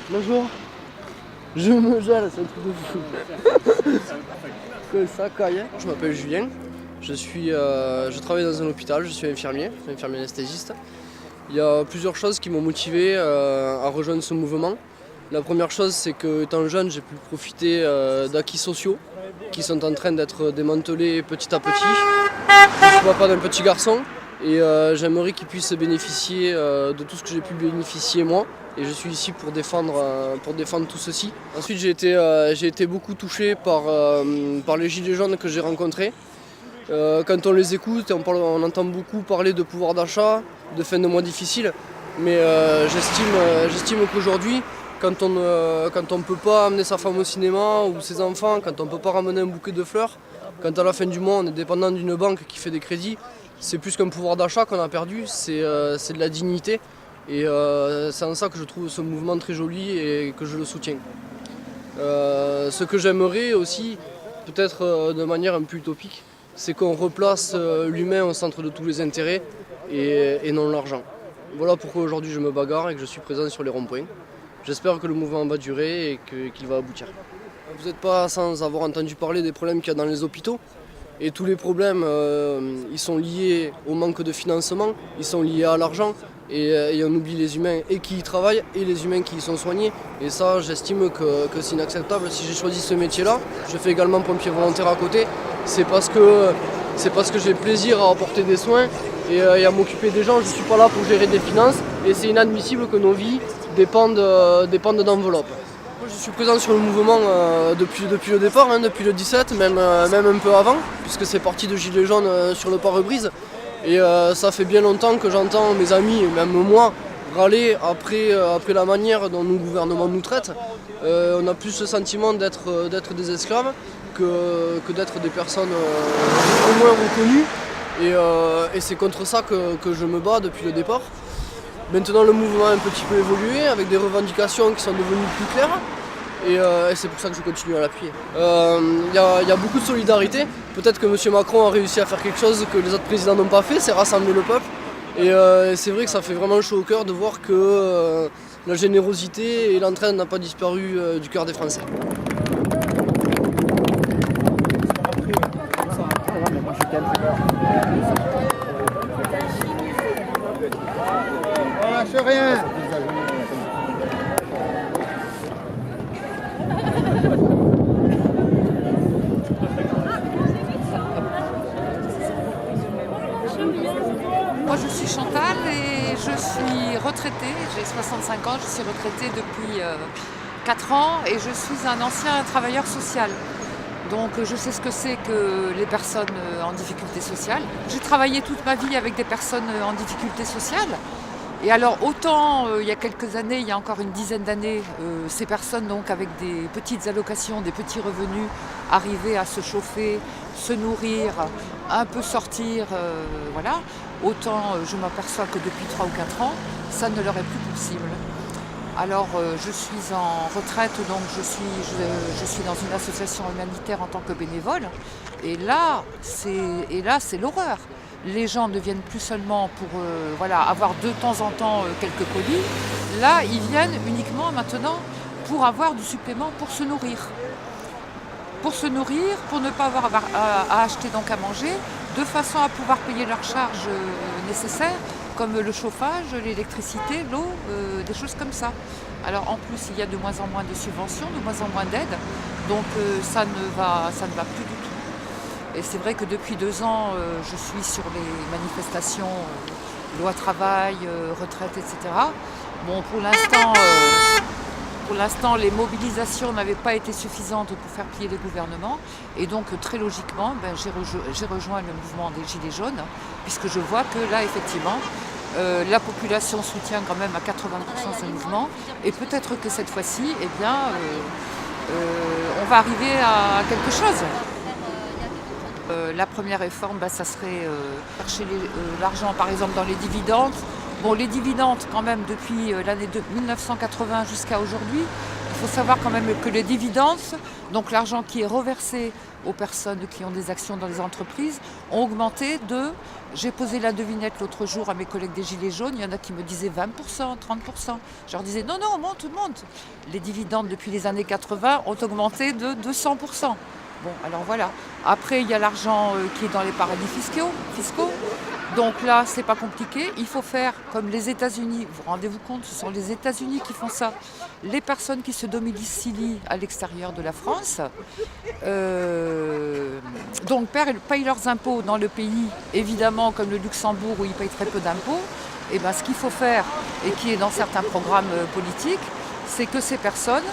Bonjour. Je me gèle, c'est un truc de fou. Que ça caille. Je m'appelle Julien. Je travaille dans un hôpital, je suis infirmier anesthésiste. Il y a plusieurs choses qui m'ont motivé à rejoindre ce mouvement. La première chose, c'est que étant jeune, j'ai pu profiter d'acquis sociaux qui sont en train d'être démantelés petit à petit. Je suis papa d'un petit garçon et j'aimerais qu'il puisse bénéficier de tout ce que j'ai pu bénéficier moi. Et je suis ici pour défendre tout ceci. Ensuite, j'ai été beaucoup touché par les gilets jaunes que j'ai rencontrés. Quand on les écoute, on entend beaucoup parler de pouvoir d'achat, de fin de mois difficiles. Mais j'estime qu'aujourd'hui, quand on ne peut pas amener sa femme au cinéma ou ses enfants, quand on ne peut pas ramener un bouquet de fleurs, quand à la fin du mois on est dépendant d'une banque qui fait des crédits, c'est plus qu'un pouvoir d'achat qu'on a perdu, c'est de la dignité. Et c'est en ça que je trouve ce mouvement très joli et que je le soutiens. Ce que j'aimerais aussi, peut-être de manière un peu utopique, c'est qu'on replace l'humain au centre de tous les intérêts et non l'argent. Voilà pourquoi aujourd'hui je me bagarre et que je suis présent sur les ronds-points. J'espère que le mouvement va durer et qu'il va aboutir. Vous n'êtes pas sans avoir entendu parler des problèmes qu'il y a dans les hôpitaux. Et tous les problèmes, ils sont liés au manque de financement, ils sont liés à l'argent. Et on oublie les humains et qui y travaillent et les humains qui y sont soignés. Et ça, j'estime que c'est inacceptable. Si j'ai choisi ce métier-là, je fais également pompier volontaire à côté. C'est parce que j'ai plaisir à apporter des soins et à m'occuper des gens. Je ne suis pas là pour gérer des finances et c'est inadmissible que nos vies dépendent d'enveloppes. Moi, je suis présent sur le mouvement depuis le départ, depuis le 17, même un peu avant, puisque c'est parti de Gilets jaunes sur le pare-brise. Et ça fait bien longtemps que j'entends mes amis, et même moi, râler après la manière dont nos gouvernements nous traitent. On a plus le sentiment d'être des esclaves que d'être des personnes au moins reconnues. Et c'est contre ça que je me bats depuis le départ. Maintenant, le mouvement a un petit peu évolué, avec des revendications qui sont devenues plus claires. Et c'est pour ça que je continue à l'appuyer. Il y a beaucoup de solidarité. Peut-être que M. Macron a réussi à faire quelque chose que les autres présidents n'ont pas fait, c'est rassembler le peuple. Et c'est vrai que ça fait vraiment chaud au cœur de voir que la générosité et l'entraide n'ont pas disparu du cœur des Français. On lâche rien. Moi je suis Chantal et je suis retraitée, j'ai 65 ans, je suis retraitée depuis 4 ans et je suis un ancien travailleur social. Donc je sais ce que c'est que les personnes en difficulté sociale. J'ai travaillé toute ma vie avec des personnes en difficulté sociale. Et alors autant il y a quelques années, il y a encore une dizaine d'années, ces personnes donc avec des petites allocations, des petits revenus, arrivaient à se chauffer, se nourrir, un peu sortir, voilà. Autant je m'aperçois que depuis 3 ou 4 ans, ça ne leur est plus possible. Alors je suis en retraite, donc je suis dans une association humanitaire en tant que bénévole. Et là, c'est l'horreur. Les gens ne viennent plus seulement pour avoir de temps en temps quelques colis. Là, ils viennent uniquement maintenant pour avoir du supplément pour se nourrir. Pour se nourrir, pour ne pas avoir à acheter donc à manger, de façon à pouvoir payer leurs charges nécessaires, comme le chauffage, l'électricité, l'eau, des choses comme ça. Alors en plus, il y a de moins en moins de subventions, de moins en moins d'aides, donc ça ne va plus du tout. Et c'est vrai que depuis 2 ans, je suis sur les manifestations, loi travail, retraite, etc. Bon, pour l'instant, les mobilisations n'avaient pas été suffisantes pour faire plier les gouvernements. Et donc, très logiquement, j'ai rejoint le mouvement des Gilets jaunes, puisque je vois que là, effectivement, la population soutient quand même à 80% ce mouvement. Et peut-être que cette fois-ci, on va arriver à quelque chose. La première réforme, ça serait chercher l'argent, par exemple, dans les dividendes. Bon, les dividendes, quand même, depuis l'année 1980 jusqu'à aujourd'hui, Il faut savoir quand même que les dividendes, donc l'argent qui est reversé aux personnes qui ont des actions dans les entreprises, ont augmenté de... J'ai posé la devinette l'autre jour à mes collègues des Gilets jaunes, il y en a qui me disaient 20%, 30%. Je leur disais non, monte. Les dividendes depuis les années 80 ont augmenté de 200%. Bon, alors voilà. Après, il y a l'argent qui est dans les paradis fiscaux. Donc là, c'est pas compliqué. Il faut faire comme les États-Unis. Vous rendez-vous compte, ce sont les États-Unis qui font ça. Les personnes qui se domicilient à l'extérieur de la France, donc payent leurs impôts dans le pays, évidemment comme le Luxembourg où ils payent très peu d'impôts. Et ben, ce qu'il faut faire, et qui est dans certains programmes politiques, c'est que ces personnes,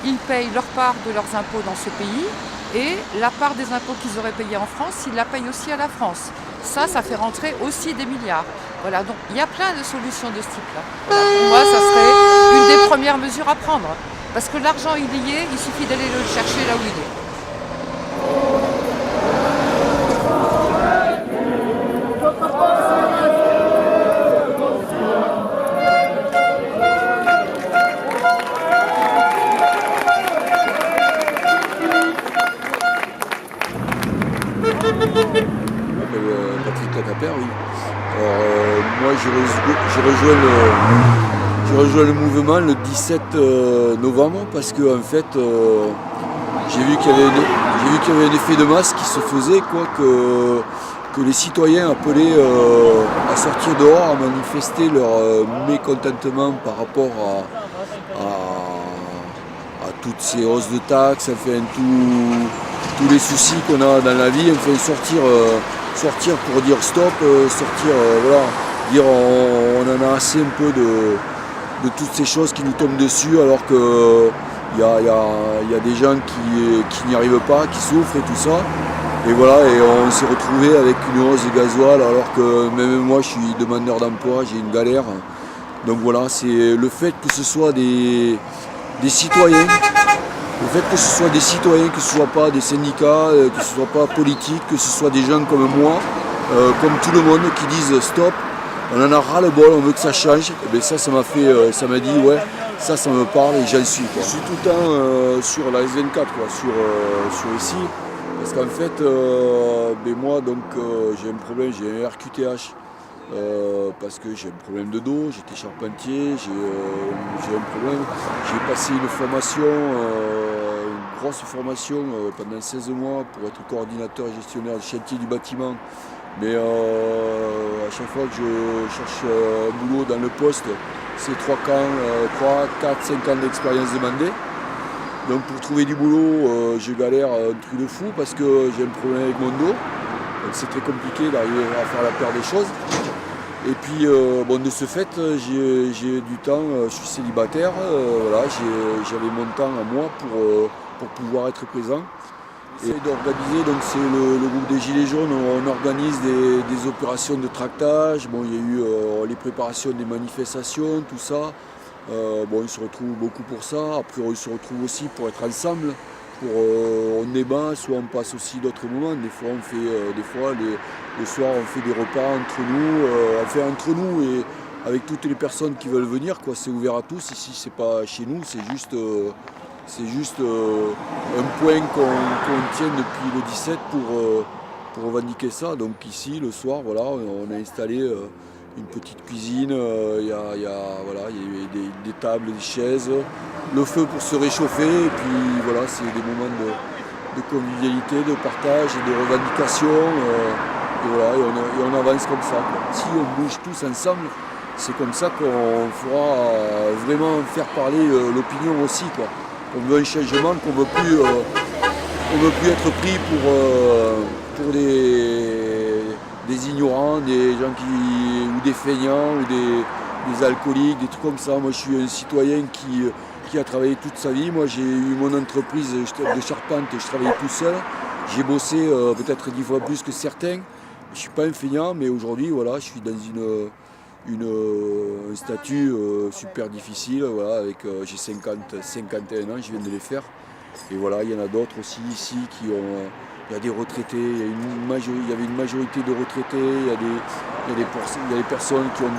ils payent leur part de leurs impôts dans ce pays, et la part des impôts qu'ils auraient payés en France, ils la payent aussi à la France. Ça fait rentrer aussi des milliards. Voilà, donc il y a plein de solutions de ce type-là. Voilà, pour moi, ça serait une des premières mesures à prendre. Parce que l'argent, il y est, il suffit d'aller le chercher là où il est. Patrick Lacapère, oui. Alors, moi, j'ai rejoint le mouvement le 17 novembre parce que en fait, j'ai vu qu'il y avait un effet de masse qui se faisait, quoi, que les citoyens appelaient à sortir dehors, à manifester leur mécontentement par rapport à toutes ces hausses de taxes, enfin, tous les soucis qu'on a dans la vie, enfin, sortir pour dire stop, voilà, dire on en a assez un peu de toutes ces choses qui nous tombent dessus alors que il y a des gens qui n'y arrivent pas, qui souffrent et tout ça. Et voilà, et on s'est retrouvé avec une hausse de gasoil alors que même moi je suis demandeur d'emploi, j'ai une galère. Donc voilà, c'est le fait que ce soit des citoyens. Le fait que ce soit des citoyens, que ce ne soit pas des syndicats, que ce ne soit pas politique, que ce soit des gens comme moi, comme tout le monde, qui disent stop, on en a ras le bol, on veut que ça change. Et bien ça m'a dit ouais, ça me parle et j'en suis, quoi. Je suis tout le temps sur la S24, quoi, sur ici, parce qu'en fait, moi donc j'ai un problème, j'ai un RQTH. Parce que j'ai un problème de dos, j'étais charpentier, j'ai un problème. J'ai passé une formation, une grosse formation pendant 16 mois pour être coordinateur et gestionnaire de chantier du bâtiment. Mais à chaque fois que je cherche un boulot dans le poste, c'est 3, 4, 5 ans d'expérience demandée. Donc pour trouver du boulot, je galère un truc de fou parce que j'ai un problème avec mon dos. Donc c'est très compliqué d'arriver à faire la paire des choses. Et puis de ce fait, j'ai du temps, je suis célibataire, voilà, j'avais mon temps à moi pour pouvoir être présent. Et d'organiser, donc c'est le groupe des Gilets jaunes, on organise des opérations de tractage, il y a eu les préparations des manifestations, tout ça. Ils se retrouvent beaucoup pour ça, après ils se retrouvent aussi pour être ensemble. On débat, soit on passe aussi d'autres moments. Des fois, le soir, on fait des repas entre nous et avec toutes les personnes qui veulent venir, quoi. C'est ouvert à tous. Ici, c'est pas chez nous, c'est juste un point qu'on tient depuis le 17 pour revendiquer ça. Donc ici, le soir, voilà, on a installé une petite cuisine, il y a des tables, des chaises, le feu pour se réchauffer, et puis voilà, c'est des moments de convivialité, de partage et de revendication, et voilà, et on avance comme ça, quoi. Si on bouge tous ensemble, c'est comme ça qu'on pourra vraiment faire parler l'opinion aussi, quoi. On veut un changement, qu'on veut plus être pris pour des ignorants, des gens ou des feignants, ou des alcooliques, des trucs comme ça. Moi, je suis un citoyen qui a travaillé toute sa vie. Moi, j'ai eu mon entreprise de charpente et je travaillais tout seul. J'ai bossé peut-être 10 fois plus que certains. Je ne suis pas un feignant, mais aujourd'hui, voilà, je suis dans un statut super difficile. Voilà, j'ai 51 ans, je viens de les faire. Et voilà, il y en a d'autres aussi ici qui ont... Il y a des retraités, il y avait une majorité de retraités, il y a des personnes qui ont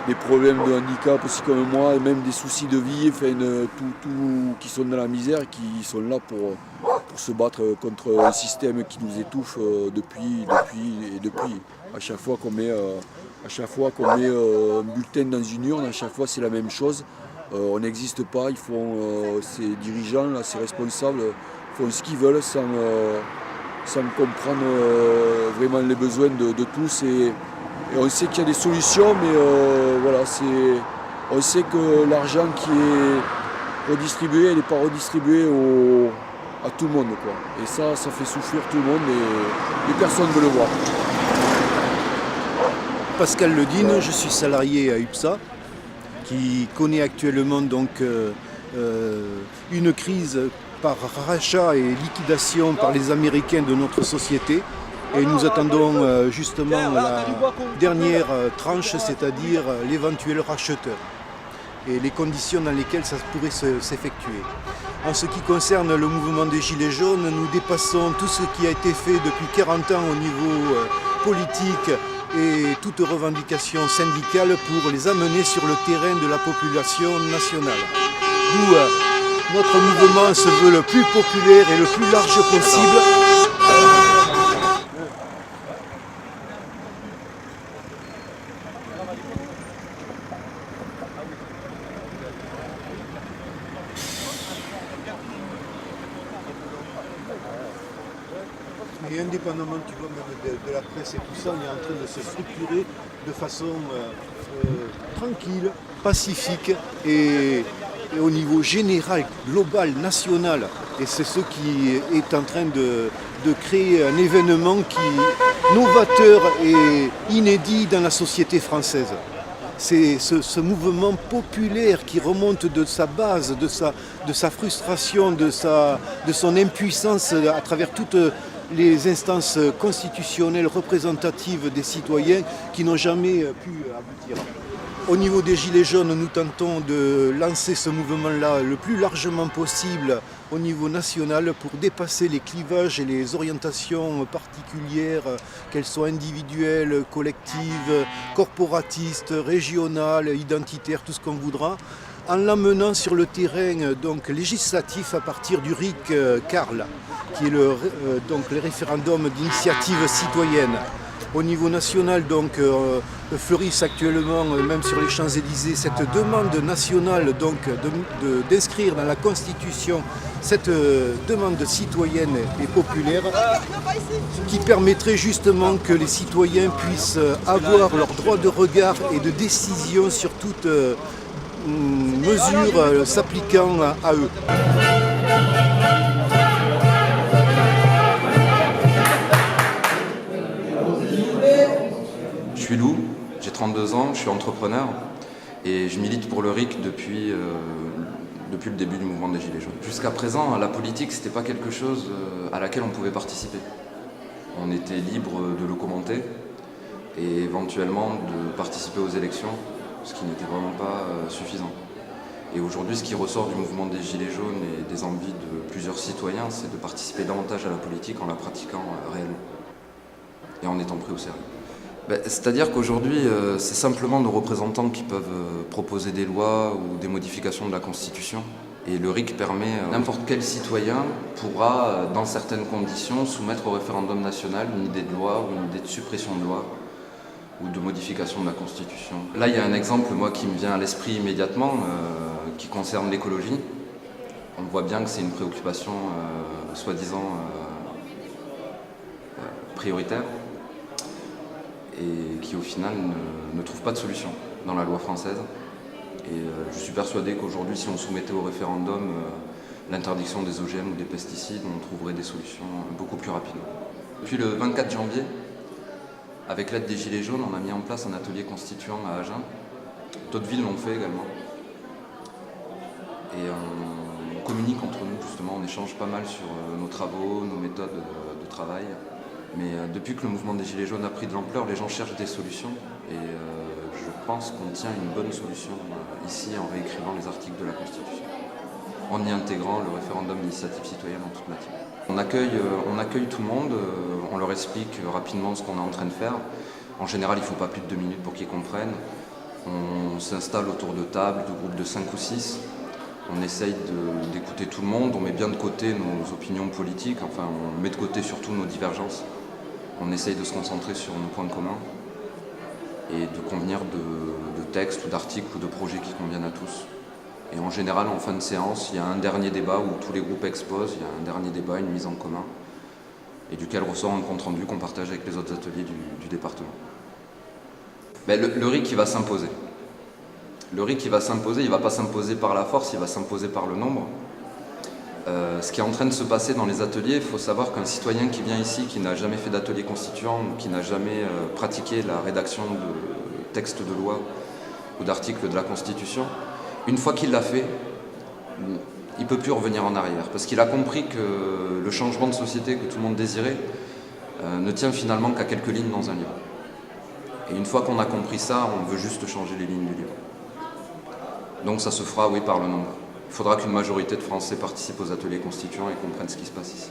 des problèmes de handicap aussi comme moi, et même des soucis de vie, enfin, qui sont dans la misère, qui sont là pour se battre contre un système qui nous étouffe depuis. À chaque fois qu'on met un bulletin dans une urne, à chaque fois c'est la même chose. On n'existe pas, ces dirigeants, là, ces responsables font ce qu'ils veulent sans comprendre vraiment les besoins de tous. Et on sait qu'il y a des solutions, mais on sait que l'argent qui est redistribué, il n'est pas redistribué à tout le monde, quoi. Et ça fait souffrir tout le monde et personne ne veut le voir. Pascal Ledine, je suis salarié à UPSA, qui connaît actuellement donc une crise par rachat et liquidation par les Américains de notre société. Et nous attendons justement la dernière tranche, c'est-à-dire l'éventuel racheteur et les conditions dans lesquelles ça pourrait s'effectuer. En ce qui concerne le mouvement des Gilets jaunes, nous dépassons tout ce qui a été fait depuis 40 ans au niveau politique et toute revendication syndicale pour les amener sur le terrain de la population nationale. D'où notre mouvement se veut le plus populaire et le plus large possible. Et indépendamment tu vois, même de la presse et tout ça, on est en train de se structurer de façon tranquille, pacifique et au niveau général, global, national. Et c'est ce qui est en train de créer un événement novateur et inédit dans la société française. C'est ce mouvement populaire qui remonte de sa base, de sa frustration, de son impuissance à travers toutes les instances constitutionnelles représentatives des citoyens qui n'ont jamais pu aboutir. Au niveau des Gilets jaunes, nous tentons de lancer ce mouvement-là le plus largement possible au niveau national pour dépasser les clivages et les orientations particulières, qu'elles soient individuelles, collectives, corporatistes, régionales, identitaires, tout ce qu'on voudra, en l'amenant sur le terrain donc, législatif à partir du RIC Carl, qui est le référendum d'initiative citoyenne. Au niveau national, donc, fleurissent actuellement, même sur les Champs-Élysées, cette demande nationale donc, d'inscrire dans la Constitution cette demande citoyenne et populaire qui permettrait justement que les citoyens puissent avoir leur droit de regard et de décision sur toute mesure s'appliquant à eux. Je suis Lou, j'ai 32 ans, je suis entrepreneur et je milite pour le RIC depuis le début du mouvement des Gilets jaunes. Jusqu'à présent, la politique, c'était pas quelque chose à laquelle on pouvait participer. On était libre de le commenter et éventuellement de participer aux élections, ce qui n'était vraiment pas suffisant. Et aujourd'hui, ce qui ressort du mouvement des Gilets jaunes et des envies de plusieurs citoyens, c'est de participer davantage à la politique en la pratiquant réellement et en étant pris au sérieux. C'est-à-dire qu'aujourd'hui, c'est simplement nos représentants qui peuvent proposer des lois ou des modifications de la Constitution. Et le RIC permet, n'importe quel citoyen pourra, dans certaines conditions, soumettre au référendum national une idée de loi ou une idée de suppression de loi ou de modification de la Constitution. Là, il y a un exemple, moi, qui me vient à l'esprit immédiatement, qui concerne l'écologie. On voit bien que c'est une préoccupation, soi-disant, prioritaire, et qui au final ne trouve pas de solution dans la loi française. Et je suis persuadé qu'aujourd'hui, si on soumettait au référendum l'interdiction des OGM ou des pesticides, on trouverait des solutions beaucoup plus rapidement. Depuis le 24 janvier, avec l'aide des Gilets jaunes, on a mis en place un atelier constituant à Agen. D'autres villes l'ont fait également. Et on communique entre nous, justement, on échange pas mal sur nos travaux, nos méthodes de travail. Mais depuis que le mouvement des Gilets jaunes a pris de l'ampleur, les gens cherchent des solutions et je pense qu'on tient une bonne solution ici en réécrivant les articles de la Constitution, en y intégrant le référendum d'initiative citoyenne en toute matière. On accueille tout le monde, on leur explique rapidement ce qu'on est en train de faire. En général, il ne faut pas plus de 2 minutes pour qu'ils comprennent. On s'installe autour de tables, de groupes de 5 ou 6. On essaye d'écouter tout le monde, on met bien de côté nos opinions politiques, enfin on met de côté surtout nos divergences. On essaye de se concentrer sur nos points communs et de convenir de textes ou d'articles ou de projets qui conviennent à tous. Et en général, en fin de séance, il y a un dernier débat où tous les groupes exposent, il y a un dernier débat, une mise en commun, et duquel ressort un compte-rendu qu'on partage avec les autres ateliers du département. Mais le RIC, il va s'imposer. Le RIC, il va s'imposer, il ne va pas s'imposer par la force, il va s'imposer par le nombre. Ce qui est en train de se passer dans les ateliers, il faut savoir qu'un citoyen qui vient ici, qui n'a jamais fait d'atelier constituant, ou qui n'a jamais pratiqué la rédaction de textes de loi ou d'articles de la Constitution, une fois qu'il l'a fait, il ne peut plus revenir en arrière, parce qu'il a compris que le changement de société que tout le monde désirait ne tient finalement qu'à quelques lignes dans un livre. Et une fois qu'on a compris ça, on veut juste changer les lignes du livre. Donc ça se fera, oui, par le nombre. Il faudra qu'une majorité de Français participent aux ateliers constituants et comprennent ce qui se passe ici.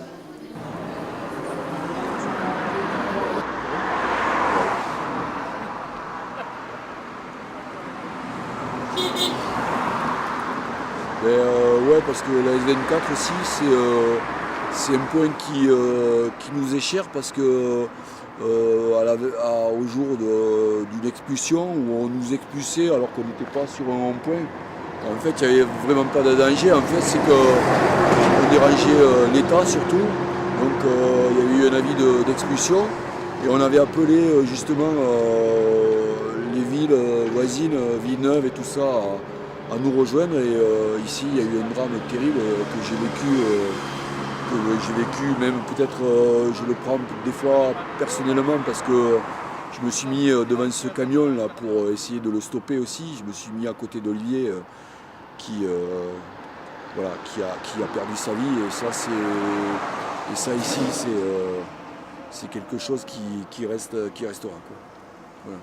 Ouais, parce que la S24 aussi, c'est un point qui nous est cher parce que au jour d'une expulsion où on nous expulsait alors qu'on n'était pas sur un rond-point, en fait il n'y avait vraiment pas de danger. En fait c'est qu'on dérangeait l'État surtout, donc il y avait eu un avis d'expulsion et on avait appelé justement les villes voisines, Villeneuve et tout ça, à nous rejoindre. Et ici il y a eu un drame terrible que j'ai vécu, même peut-être je le prends des fois personnellement parce que je me suis mis devant ce camion là pour essayer de le stopper aussi. Je me suis mis à côté d'Olivier qui a perdu sa vie, et ça ici c'est quelque chose qui restera, quoi. Voilà.